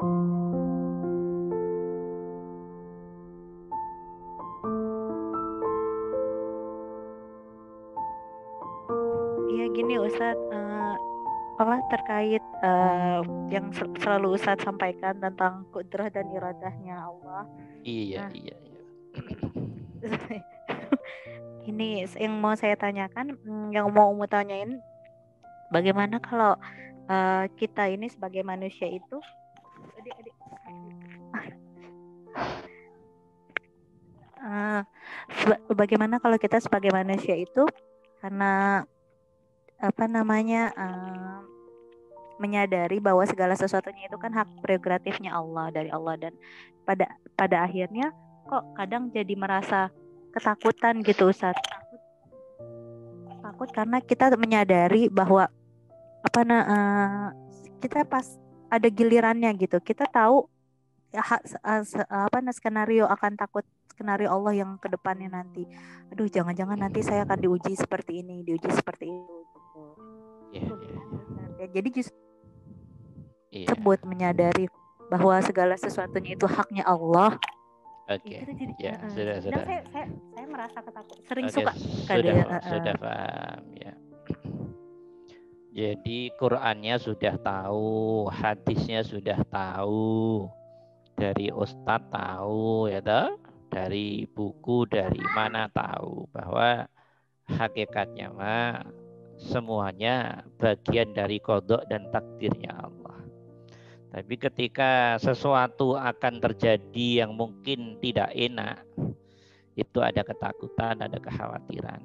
Iya gini Ustadz, terkait yang selalu Ustadz sampaikan tentang kudrah dan iradahnya Allah. Iya, Nah, iya, iya. ini yang mau saya tanyakan, yang mau tanyain, bagaimana kalau kita ini sebagai manusia itu, bagaimana kalau kita sebagai manusia itu karena menyadari bahwa segala sesuatunya itu kan hak prerogatifnya Allah, dari Allah, dan pada akhirnya kok kadang jadi merasa ketakutan gitu Ustaz. Takut karena kita menyadari bahwa kita pas ada gilirannya gitu. Kita tahu ya, skenario akan takut, skenario Allah yang ke depannya nanti. Aduh, jangan-jangan nanti saya akan diuji seperti ini, diuji seperti itu gitu. Iya, Ya, jadi justru iya. tersebut menyadari bahwa segala sesuatunya itu haknya Allah. Oke. Ya, sudah. Saya merasa ketakut, sering Oke, suka sudah paham ya. Jadi Qurannya sudah tahu, hadisnya sudah tahu, dari ustadz tahu ya toh, dari buku dari mana tahu bahwa hakikatnya mah semuanya bagian dari qada dan takdirnya Allah. Tapi ketika sesuatu akan terjadi yang mungkin tidak enak, itu ada ketakutan, ada kekhawatiran.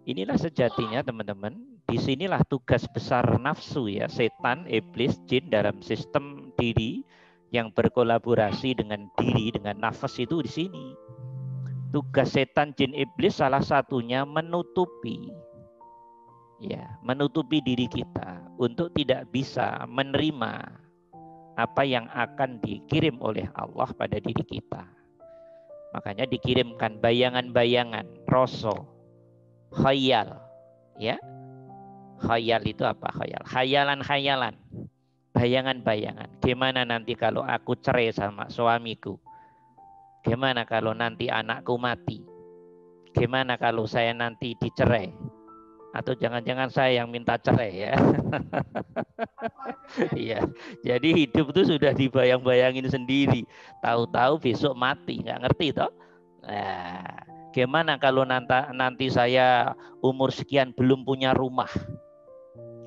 Inilah sejatinya teman-teman. Disinilah tugas besar nafsu ya, setan, iblis, jin dalam sistem diri yang berkolaborasi dengan diri, dengan nafas itu di sini. Tugas setan, jin, iblis salah satunya menutupi diri kita untuk tidak bisa menerima apa yang akan dikirim oleh Allah pada diri kita. Makanya dikirimkan bayangan-bayangan, rasa, khayal, ya. Khayal itu apa? Khayal, khayalan-khayalan, bayangan-bayangan. Gimana nanti kalau aku cerai sama suamiku? Gimana kalau nanti anakku mati? Gimana kalau saya nanti dicerai? Atau jangan-jangan saya yang minta cerai ya? Iya. Jadi hidup itu sudah dibayang-bayangin sendiri. Tahu-tahu besok mati, nggak ngerti toh? Nah, gimana kalau nanti saya umur sekian belum punya rumah?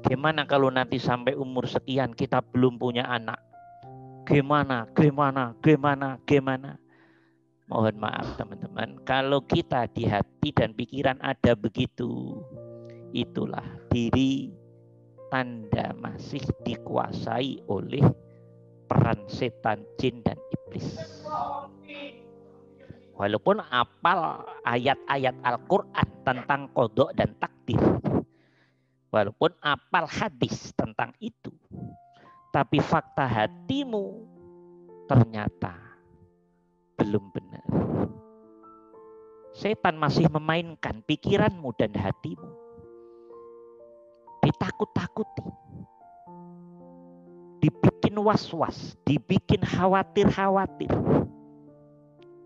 Gimana kalau nanti sampai umur sekian kita belum punya anak? Gimana? Mohon maaf teman-teman, kalau kita di hati dan pikiran ada begitu, itulah diri tanda masih dikuasai oleh peran setan, jin, dan iblis. Walaupun apal ayat-ayat Al-Quran tentang kodok dan takdir, walaupun apal hadis tentang itu, tapi fakta hatimu ternyata belum benar. Setan masih memainkan pikiranmu dan hatimu, ditakut-takuti, dibikin was-was, dibikin khawatir-khawatir.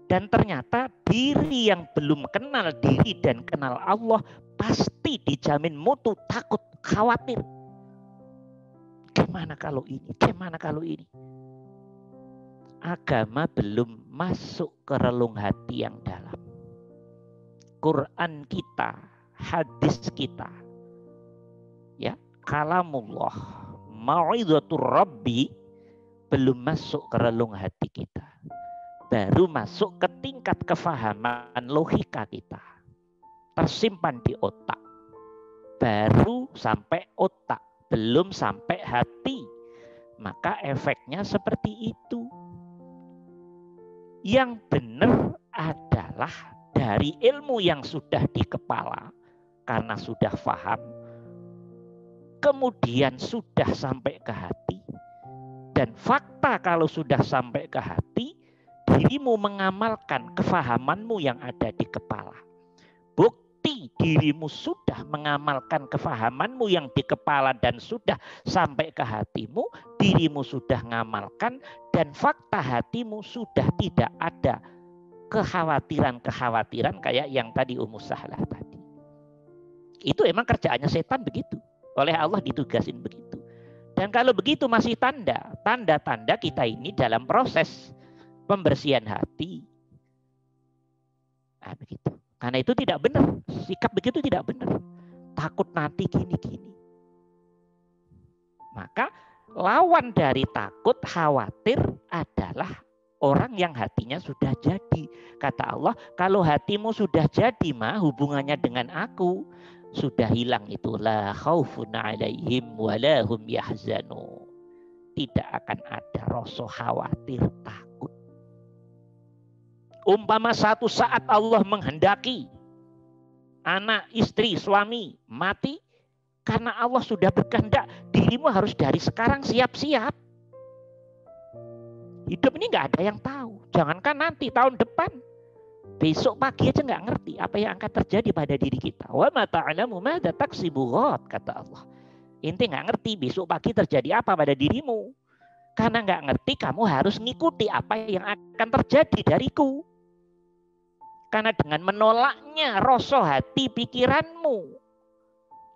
Dan ternyata diri yang belum kenal diri dan kenal Allah pasti dijamin mutu, takut, khawatir. Gimana kalau ini? Gimana kalau ini? Agama belum masuk ke relung hati yang dalam. Quran kita, hadis kita, ya, kalamullah, mau'izatur rabbi belum masuk ke relung hati kita. Baru masuk ke tingkat kefahaman logika kita, tersimpan di otak, baru sampai otak, belum sampai hati. Maka efeknya seperti itu. Yang benar adalah dari ilmu yang sudah di kepala, karena sudah paham, kemudian sudah sampai ke hati. Dan fakta kalau sudah sampai ke hati, dirimu mengamalkan kefahamanmu yang ada di kepala. Bukti dirimu sudah mengamalkan kefahamanmu yang di kepala dan sudah sampai ke hatimu, dirimu sudah mengamalkan dan fakta hatimu sudah tidak ada kekhawatiran-kekhawatiran kayak yang tadi Ummu Sahlah tadi. Itu emang kerjaannya setan begitu. Oleh Allah ditugasin begitu. Dan kalau begitu masih tanda-tanda kita ini dalam proses pembersihan hati. Nah, begitu. Karena itu tidak benar. Sikap begitu tidak benar. Takut nanti gini-gini. Maka lawan dari takut, khawatir adalah orang yang hatinya sudah jadi. Kata Allah, kalau hatimu sudah jadi, hubungannya dengan aku, sudah hilang itu. La khaufun alaihim wa la hum yahzanun. Tidak akan ada rasa khawatir, takut. Umpama satu saat Allah menghendaki anak, istri, suami mati, karena Allah sudah berkehendak, dirimu harus dari sekarang siap-siap. Hidup ini nggak ada yang tahu. Jangankan nanti, tahun depan, besok pagi aja nggak ngerti apa yang akan terjadi pada diri kita. Wa ma ta'lamu madza taksibu ghad, kata Allah. Inti nggak ngerti besok pagi terjadi apa pada dirimu. Karena nggak ngerti, kamu harus ngikuti apa yang akan terjadi dariku. Karena dengan menolaknya rasa hati pikiranmu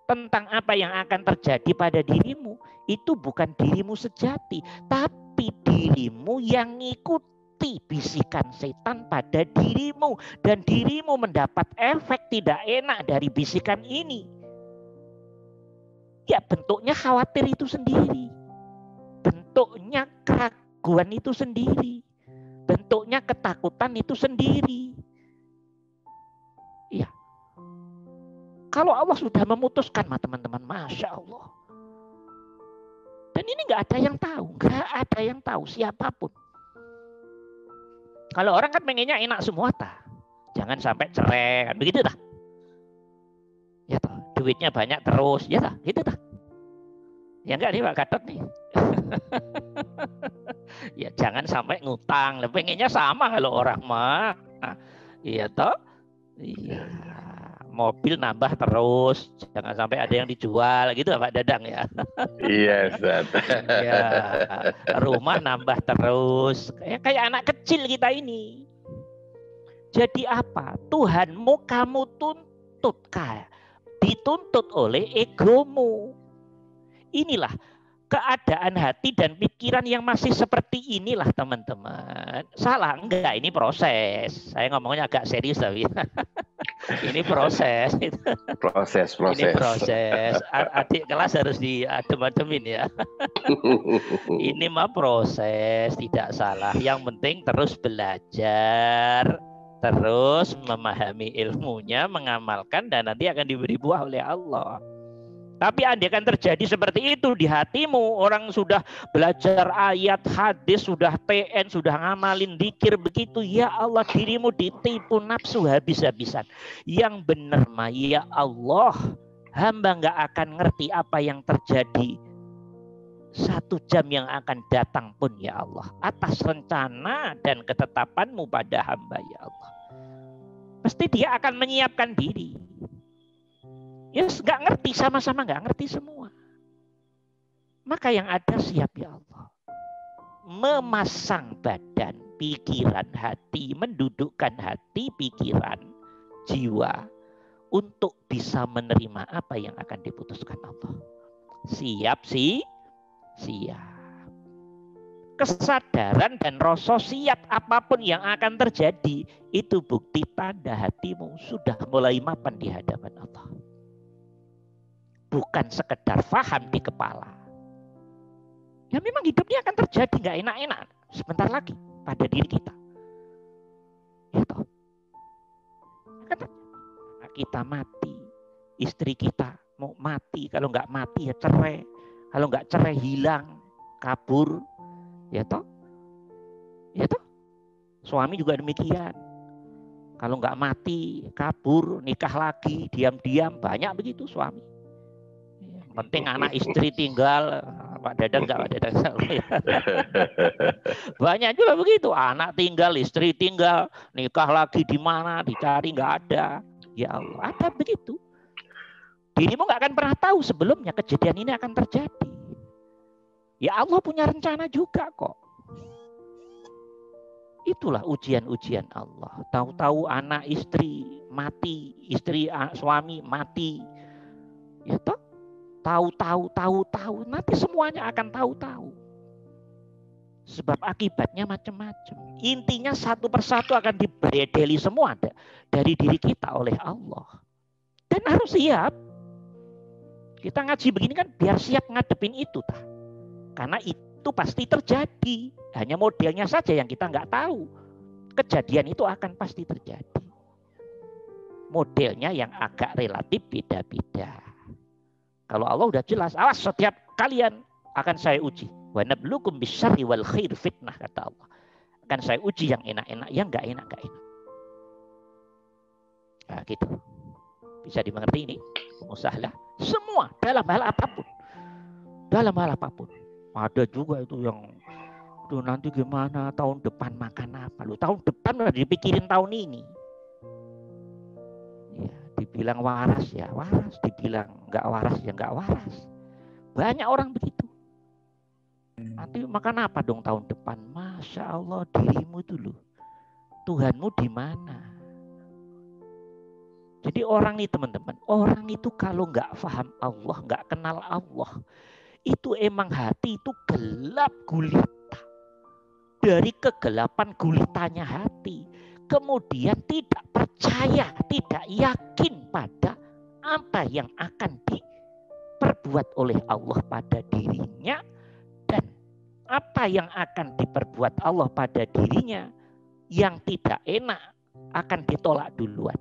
tentang apa yang akan terjadi pada dirimu, itu bukan dirimu sejati, tapi dirimu yang ngikuti bisikan setan pada dirimu. Dan dirimu mendapat efek tidak enak dari bisikan ini. Ya, bentuknya khawatir itu sendiri. Bentuknya keraguan itu sendiri. Bentuknya ketakutan itu sendiri. Iya. Kalau Allah sudah memutuskan, teman-teman, Masya Allah. Dan ini nggak ada yang tahu. Nggak ada yang tahu, siapapun. Kalau orang kan pengennya enak semua, jangan sampai cerai, kan begitu dah. Ya toh, duitnya banyak terus, ya toh, gitu dah. Ya enggak nih Pak Gatot nih. Ya jangan sampai ngutang. Pengennya sama kalau orang mah. Iya toh. Iya. Mobil nambah terus, jangan sampai ada yang dijual gitu Pak Dadang ya. Iya, Ustaz. Ya, rumah nambah terus. Kayak anak kecil kita ini. Jadi apa? Tuhanmu kamu tuntut, dituntut oleh egomu. Inilah keadaan hati dan pikiran yang masih seperti inilah teman-teman. Salah enggak, ini proses. Saya ngomongnya agak serius tapi ini proses. Proses. Ini proses. Adik kelas harus diadem-ademin ya. Ini mah proses, tidak salah. Yang penting terus belajar, terus memahami ilmunya, mengamalkan, dan nanti akan diberi buah oleh Allah. Tapi andai akan terjadi seperti itu di hatimu, orang sudah belajar ayat, hadis, sudah TN, sudah ngamalin dzikir begitu, ya Allah dirimu ditipu nafsu habis-habisan. Yang benar mah ya Allah, hamba nggak akan ngerti apa yang terjadi 1 jam yang akan datang pun ya Allah, atas rencana dan ketetapanmu pada hamba ya Allah. Pasti dia akan menyiapkan diri. Yes, nggak ngerti, sama-sama nggak ngerti semua. Maka yang ada siap ya Allah. Memasang badan, pikiran, hati, mendudukkan hati, pikiran, jiwa untuk bisa menerima apa yang akan diputuskan Allah. Siap sih, siap. Kesadaran dan rasa siap apapun yang akan terjadi, itu bukti tanda hatimu sudah mulai mapan di hadapan Allah. Bukan sekedar faham di kepala. Ya memang hidupnya akan terjadi nggak enak-enak sebentar lagi pada diri kita. Ya toh. Kita mati, istri kita mau mati, kalau nggak mati ya cerai, kalau nggak cerai hilang, kabur, ya toh. Ya toh. Suami juga demikian. Kalau nggak mati, kabur, nikah lagi, diam-diam, banyak begitu suami. Penting anak istri tinggal, Pak Dadang enggak, Pak Dadang. Banyak juga begitu, anak tinggal, istri tinggal, nikah lagi di mana, dicari enggak ada. Ya Allah, ada begitu. Dirimu nggak akan pernah tahu sebelumnya kejadian ini akan terjadi. Ya Allah punya rencana juga kok. Itulah ujian-ujian Allah. Tahu-tahu anak istri mati, istri suami mati. Ya toh? Tahu-tahu, nanti semuanya akan tahu-tahu. Sebab akibatnya macam-macam. Intinya satu persatu akan dibredeli semua dari diri kita oleh Allah. Dan harus siap. Kita ngaji begini kan biar siap ngadepin itu. Karena itu pasti terjadi. Hanya modelnya saja yang kita nggak tahu. Kejadian itu akan pasti terjadi. Modelnya yang agak relatif beda-beda. Kalau Allah udah jelas, awas setiap kalian akan saya uji. Wa nabluukum bisyarri wal khair fitnah, kata Allah. Akan saya uji yang enak-enak, yang enggak enak. Nah, gitu. Bisa dimengerti ini? Musahlah. Semua dalam hal apapun. Dalam hal apapun. Ada juga itu yang tuh nanti gimana tahun depan makan apa? Lu tahun depan udah dipikirin tahun ini. Ya, dibilang waras ya waras, dibilang enggak waras ya enggak waras. Banyak orang begitu. Nanti makan apa dong tahun depan? Masya Allah, dirimu dulu. Tuhanmu di mana? Jadi orang nih teman-teman, orang itu kalau nggak paham Allah, nggak kenal Allah, itu emang hati itu gelap gulita. Dari kegelapan gulitanya hati, kemudian tidak percaya, tidak yakin pada apa yang akan diperbuat oleh Allah pada dirinya, dan apa yang akan diperbuat Allah pada dirinya yang tidak enak akan ditolak duluan.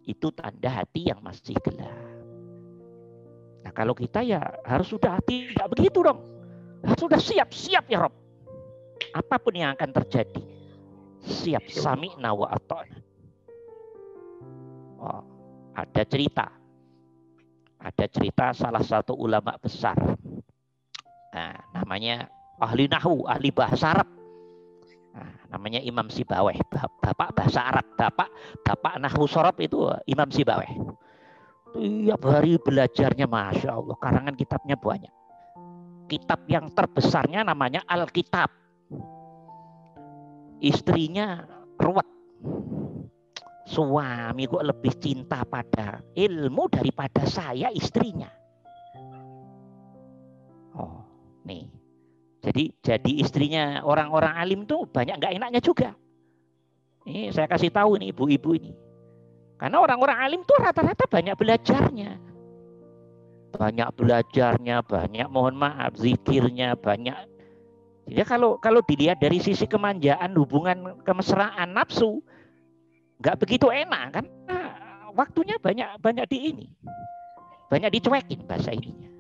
Itu tanda hati yang masih gelap. Nah kalau kita ya harus sudah tidak begitu dong. Harus sudah siap ya Rob. Apapun yang akan terjadi. Siap, sami'na wa ata'na. Oh, ada cerita. Ada cerita salah satu ulama besar. Nah, namanya ahli nahwu, ahli bahasa Arab. Nah, namanya Imam Sibawayh, bapak bahasa Arab, bapak nahwu sorab itu Imam Sibawayh. Tiap hari belajarnya, masya Allah, karangan kitabnya banyak. Kitab yang terbesarnya namanya Alkitab. Istrinya ruwet. Suami kok lebih cinta pada ilmu daripada saya istrinya. Oh, nih. Jadi istrinya orang-orang alim tuh banyak nggak enaknya juga. Ini saya kasih tahu nih ibu-ibu ini. Karena orang-orang alim tuh rata-rata banyak belajarnya. Banyak mohon maaf, zikirnya banyak. Jadi kalau dilihat dari sisi kemanjaan, hubungan kemesraan, nafsu, nggak begitu enak kan? Nah, waktunya banyak banyak dicuekin bahasa ininya.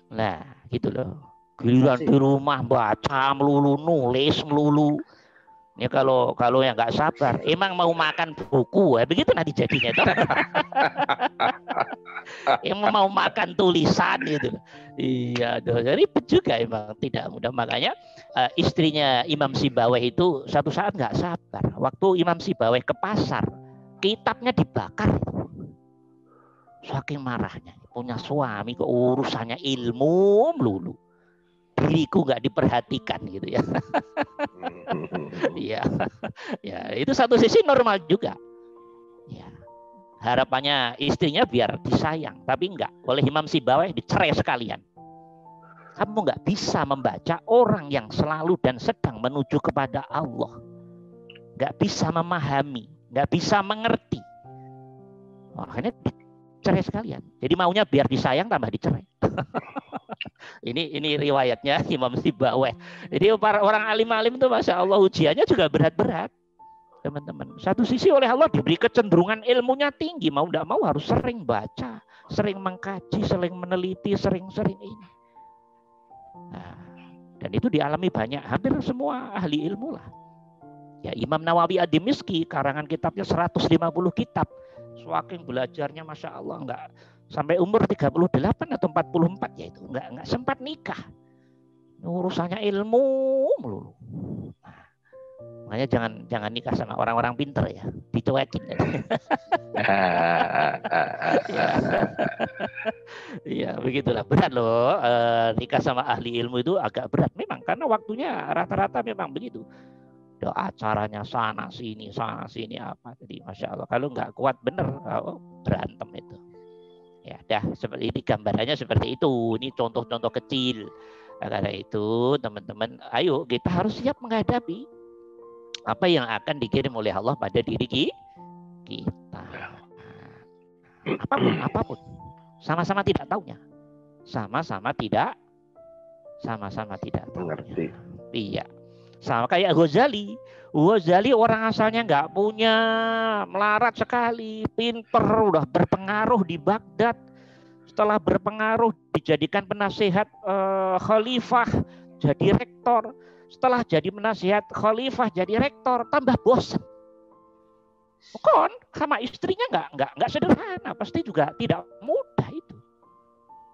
Nah, gitu loh. Giliran di rumah baca melulu, nulis melulu. Ini kalau yang nggak sabar, emang mau makan buku, begitu nanti jadinya. Emang mau makan tulisan gitu. Iya, ribet juga emang, tidak mudah. Makanya istrinya Imam Sibawayh itu satu saat nggak sabar. Waktu Imam Sibawayh ke pasar, kitabnya dibakar. Saking marahnya, punya suami kok urusannya ilmu melulu. Diriku nggak diperhatikan gitu ya. Iya, ya itu satu sisi normal juga. Ya, harapannya istrinya biar disayang, tapi enggak. Oleh Imam Sibawayh dicerai sekalian. Kamu nggak bisa membaca orang yang selalu dan sedang menuju kepada Allah, nggak bisa memahami, nggak bisa mengerti. Makanya dicerai sekalian. Jadi maunya biar disayang tambah dicerai. Ini riwayatnya Imam Sibawayh. Jadi para orang alim-alim itu masya Allah ujiannya juga berat-berat, teman-teman. Satu sisi oleh Allah diberi kecenderungan ilmunya tinggi, mau tidak mau harus sering baca, sering mengkaji, sering meneliti, sering ini. Nah, dan itu dialami banyak, hampir semua ahli ilmu lah. Ya Imam Nawawi Ad-Dimishqi karangan kitabnya 150 kitab. Saking belajarnya masya Allah enggak sampai umur 38 atau 44 ya itu enggak sempat nikah. Urusannya ilmu melulu. Nah, Makanya jangan nikah sama orang-orang pinter ya, dicuekin. Ya begitulah, berat loh. Nikah sama ahli ilmu itu agak berat memang, karena waktunya rata-rata memang begitu. Ada acaranya sana sini apa. Jadi masya Allah, kalau nggak kuat bener, berantem itu. Ya, dah seperti ini gambarannya seperti itu. Ini contoh-contoh kecil. Karena itu teman-teman, ayo kita harus siap menghadapi apa yang akan dikirim oleh Allah pada diri kita. Apapun. Sama-sama tidak taunya. Sama-sama tidak mengerti. Iya. Sama kayak Ghazali. Ghazali orang asalnya nggak punya, melarat sekali, pinter, udah berpengaruh di Baghdad. Setelah berpengaruh dijadikan penasehat khalifah, jadi rektor. Setelah jadi penasihat khalifah, jadi rektor, tambah bosan. Kon sama istrinya nggak sederhana, pasti juga tidak mudah itu.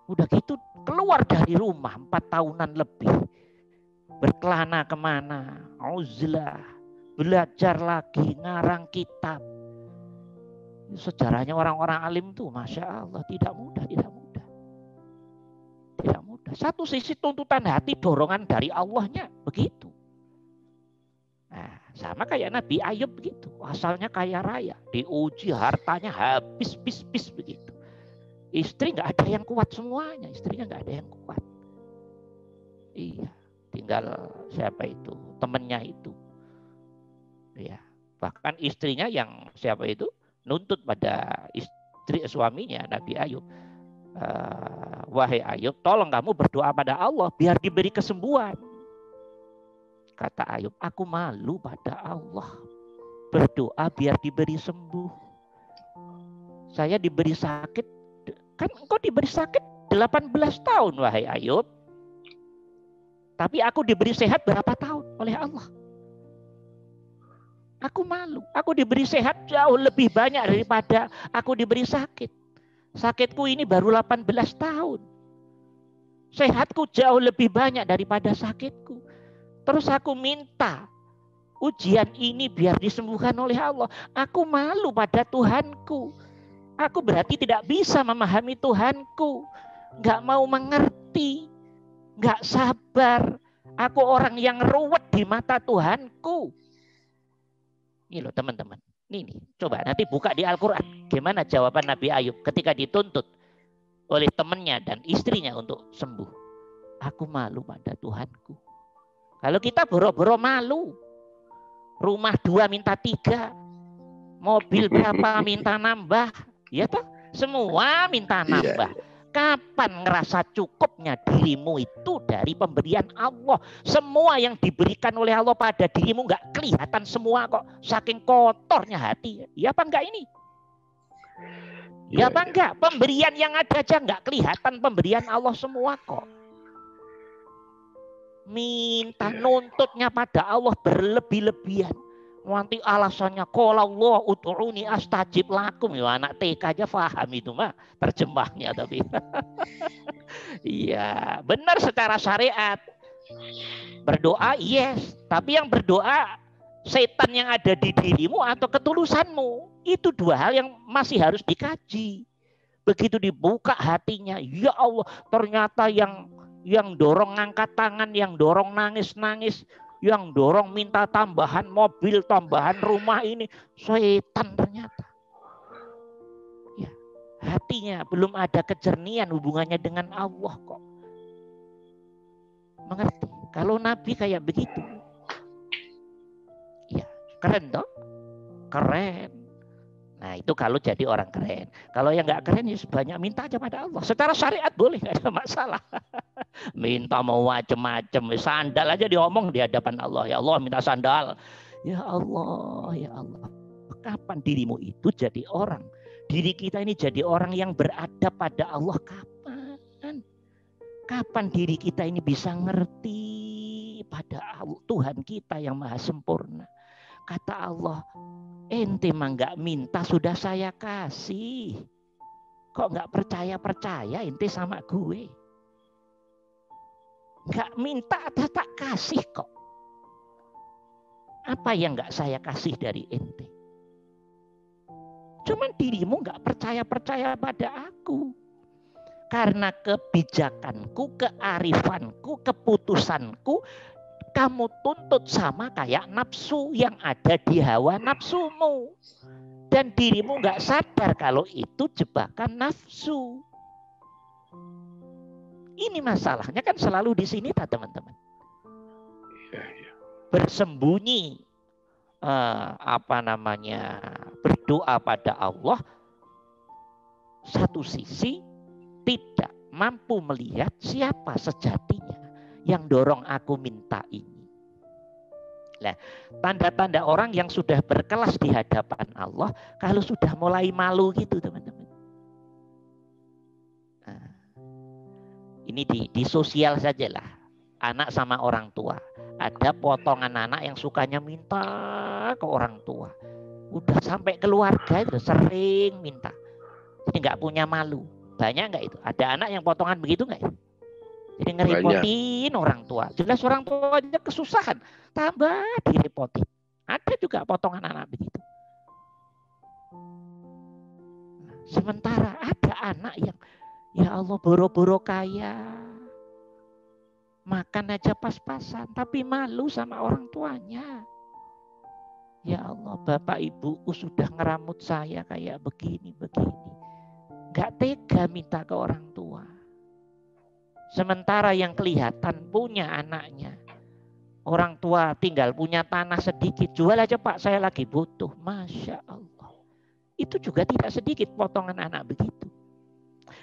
Udah gitu keluar dari rumah 4 tahunan lebih, berkelana kemana, uzlah, belajar lagi, ngarang kitab. Sejarahnya orang-orang alim tuh, masya Allah, tidak mudah. Satu sisi tuntutan hati, dorongan dari Allahnya begitu. Nah, sama kayak Nabi Ayub begitu, asalnya kaya raya, diuji hartanya habis begitu. Istri nggak ada yang kuat semuanya, istrinya nggak ada yang kuat. Iya, tinggal siapa itu, temennya itu. Ya, bahkan istrinya yang siapa itu nuntut pada istri suaminya Nabi Ayub. Wahai Ayub, tolong kamu berdoa pada Allah biar diberi kesembuhan. Kata Ayub, aku malu pada Allah, berdoa biar diberi sembuh. Saya diberi sakit, kan engkau diberi sakit 18 tahun wahai Ayub. Tapi aku diberi sehat berapa tahun oleh Allah? Aku malu, aku diberi sehat jauh lebih banyak daripada aku diberi sakit. Sakitku ini baru 18 tahun. Sehatku jauh lebih banyak daripada sakitku. Terus aku minta ujian ini biar disembuhkan oleh Allah. Aku malu pada Tuhanku. Aku berarti tidak bisa memahami Tuhanku. Gak mau mengerti. Gak sabar. Aku orang yang ruwet di mata Tuhanku. Ini loh teman-teman. Ini coba nanti buka di Al-Quran. Gimana jawaban Nabi Ayub ketika dituntut oleh temannya dan istrinya untuk sembuh. Aku malu pada Tuhanku. Kalau kita boro-boro malu. Rumah 2 minta 3. Mobil berapa minta nambah. Ya toh? Semua minta nambah. Kapan ngerasa cukupnya dirimu itu dari pemberian Allah? Semua yang diberikan oleh Allah pada dirimu nggak kelihatan semua kok. Saking kotornya hati. Ya apa enggak ini? Ya apa enggak? Pemberian yang ada aja nggak kelihatan pemberian Allah semua kok. Minta nuntutnya pada Allah berlebih-lebihan. Nanti alasannya qala Allah ud'uni astajib lakum. Ya anak TK aja paham itu mah terjemahnya tapi. Iya, benar secara syariat. Berdoa yes, tapi yang berdoa setan yang ada di dirimu atau ketulusanmu. Itu 2 hal yang masih harus dikaji. Begitu dibuka hatinya, ya Allah, ternyata yang dorong ngangkat tangan, yang dorong nangis-nangis, yang dorong minta tambahan mobil, tambahan rumah ini setan ternyata. Ya, hatinya belum ada kejernihan hubungannya dengan Allah kok. Mengerti? Kalau Nabi kayak begitu. Ya, keren toh? Keren. Nah itu kalau jadi orang keren. Kalau yang nggak keren ya sebanyak minta aja pada Allah. Secara syariat boleh, nggak ada masalah. Minta mau macam-macam, sandal aja diomong di hadapan Allah. Ya Allah minta sandal. Ya Allah, ya Allah. Kapan dirimu itu jadi orang? Diri kita ini jadi orang yang beradab pada Allah kapan? Kapan diri kita ini bisa ngerti pada Tuhan kita yang maha sempurna? Kata Allah, ente mah nggak minta sudah saya kasih. Kok nggak percaya ente sama gue? Nggak minta tak kasih kok. Apa yang nggak saya kasih dari ente? Cuman dirimu nggak percaya pada aku. Karena kebijakanku, kearifanku, keputusanku, kamu tuntut sama kayak nafsu yang ada di hawa nafsumu. Dan dirimu nggak sadar kalau itu jebakan nafsu. Ini masalahnya kan selalu di sini, teman-teman. Bersembunyi, berdoa pada Allah. Satu sisi tidak mampu melihat siapa sejatinya yang dorong aku minta ini. Nah, tanda-tanda orang yang sudah berkelas di hadapan Allah kalau sudah mulai malu gitu, teman-teman. Nah, ini di sosial sajalah, anak sama orang tua. Ada potongan anak yang sukanya minta ke orang tua. Udah sampai keluarga itu sering minta. Jadi nggak punya malu. Banyak nggak itu? Ada anak yang potongan begitu nggak ya? Jadi ngerepotin orang tua. Jelas orang tua aja kesusahan, tambah direpotin. Ada juga potongan anak begitu. Sementara ada anak yang, ya Allah, boro-boro kaya, makan aja pas-pasan, tapi malu sama orang tuanya. Ya Allah, bapak ibuku sudah ngeramut saya kayak begini-begini. Gak tega minta ke orang tua. Sementara yang kelihatan punya anaknya. Orang tua tinggal punya tanah sedikit. Jual aja Pak, saya lagi butuh. Masya Allah. Itu juga tidak sedikit potongan anak begitu.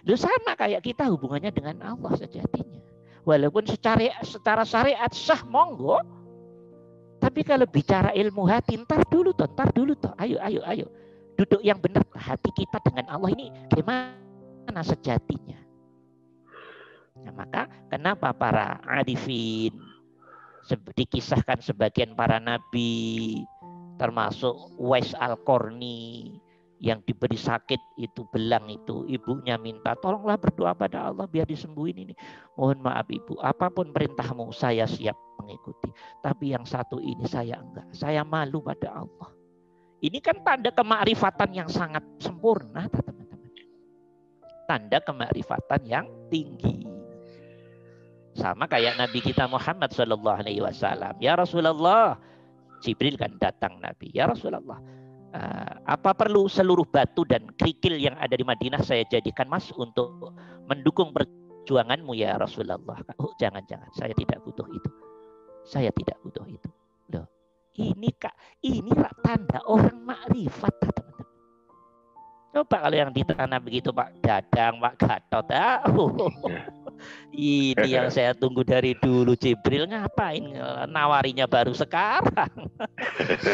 Loh, sama kayak kita hubungannya dengan Allah sejatinya. Walaupun secara syariat sah, monggo. Tapi kalau bicara ilmu hati, ntar dulu toh. Ayo. Duduk yang benar. Hati kita dengan Allah ini gimana sejatinya. Nah, maka kenapa para arifin, dikisahkan sebagian para nabi, termasuk Uwais Al-Qarni yang diberi sakit itu, belang itu, ibunya minta tolonglah berdoa pada Allah biar disembuhin ini. Mohon maaf ibu, apapun perintahmu saya siap mengikuti, tapi yang satu ini saya enggak, saya malu pada Allah. Ini kan tanda kemakrifatan yang sangat sempurna, teman-teman. Tanda kemakrifatan yang tinggi. Sama kayak Nabi kita Muhammad SAW. Ya Rasulullah, Jibril kan datang Nabi. Ya Rasulullah, apa perlu seluruh batu dan kerikil yang ada di Madinah saya jadikan emas untuk mendukung perjuanganmu ya Rasulullah? Oh, jangan, saya tidak butuh itu. Saya tidak butuh itu. Loh, ini tanda orang makrifat, teman-teman. Coba kalau yang ditanam begitu Pak Dadang, Pak Gatot, ini yang saya tunggu dari dulu. Jibril ngapain nawarinya baru sekarang?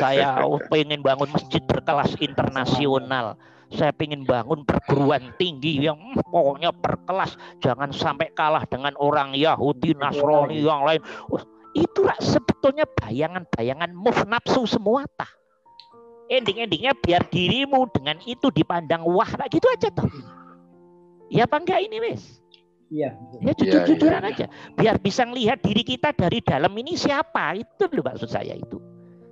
Saya pengen bangun masjid berkelas internasional. Saya pengen bangun perguruan tinggi yang pokoknya berkelas. Jangan sampai kalah dengan orang Yahudi, Nasrani yang lain. Itulah sebetulnya bayangan-bayangan move nafsu semua tah. Ending-endingnya biar dirimu dengan itu dipandang wah, gitu aja toh. Ya apa enggak ini wes? Iya. Ya jujur-jujuran aja. Biar bisa ngelihat diri kita dari dalam ini siapa. Itu loh maksud saya itu.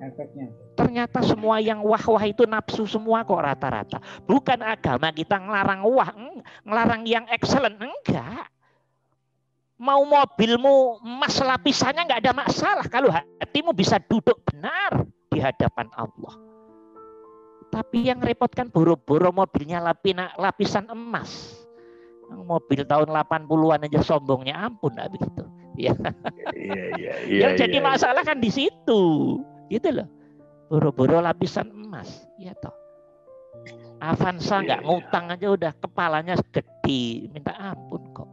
Efeknya. Ternyata semua yang wah-wah itu nafsu semua kok rata-rata. Bukan agama kita ngelarang wah, ngelarang yang excellent, enggak. Mau mobilmu emas lapisannya enggak ada masalah kalau hatimu bisa duduk benar di hadapan Allah. Tapi yang repotkan boro-boro mobilnya lapisan emas. Mobil tahun 80-an aja sombongnya ampun, enggak begitu. Ya. Yang jadi masalah kan di situ. Gitu loh. Boro-boro lapisan emas, ya toh. Avanza enggak ngutang aja udah kepalanya gede, minta ampun kok.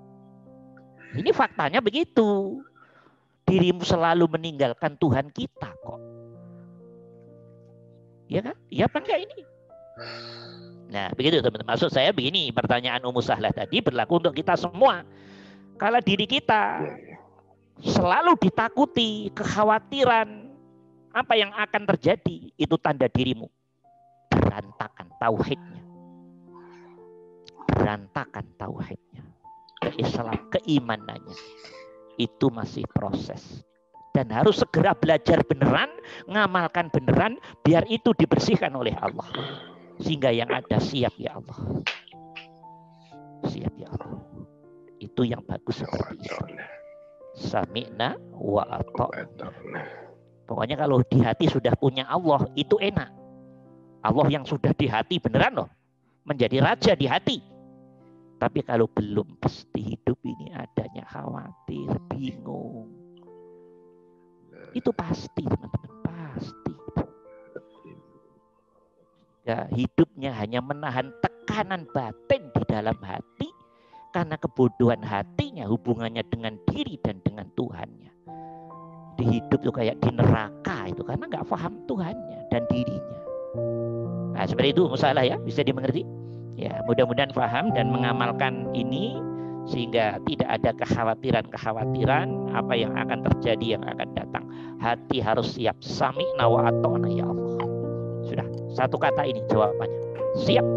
Ini faktanya begitu. Dirimu selalu meninggalkan Tuhan kita kok. Ya kan? Ya apa enggak ini? Nah, begitu teman-teman. Maksud saya begini, pertanyaan Ummu Sahlah tadi berlaku untuk kita semua. Kalau diri kita selalu ditakuti, kekhawatiran, apa yang akan terjadi? Itu tanda dirimu berantakan tauhidnya. Berantakan tauhidnya. Islam, keimanannya. Itu masih proses. dan harus segera belajar beneran, ngamalkan beneran, biar itu dibersihkan oleh Allah. Sehingga yang ada siap ya Allah. Siap ya Allah. Itu yang bagus seperti itu. Sami'na wa ata'na. Pokoknya kalau di hati sudah punya Allah, itu enak. Allah yang sudah di hati beneran loh. Menjadi raja di hati. Tapi kalau belum, pasti hidup ini adanya khawatir, bingung. Itu pasti teman-teman, pasti. Ya, hidupnya hanya menahan tekanan batin di dalam hati karena kebodohan hatinya hubungannya dengan diri dan dengan Tuhannya. Di hidup itu kayak di neraka itu karena nggak paham Tuhannya dan dirinya. Nah, seperti itu masalah ya, bisa dimengerti. Ya, mudah-mudahan paham dan mengamalkan ini sehingga tidak ada kekhawatiran-kekhawatiran apa yang akan terjadi, yang akan datang. Hati harus siap. Sami'na wa ata'na ya Allah. Sudah, satu kata ini jawabannya. Siap.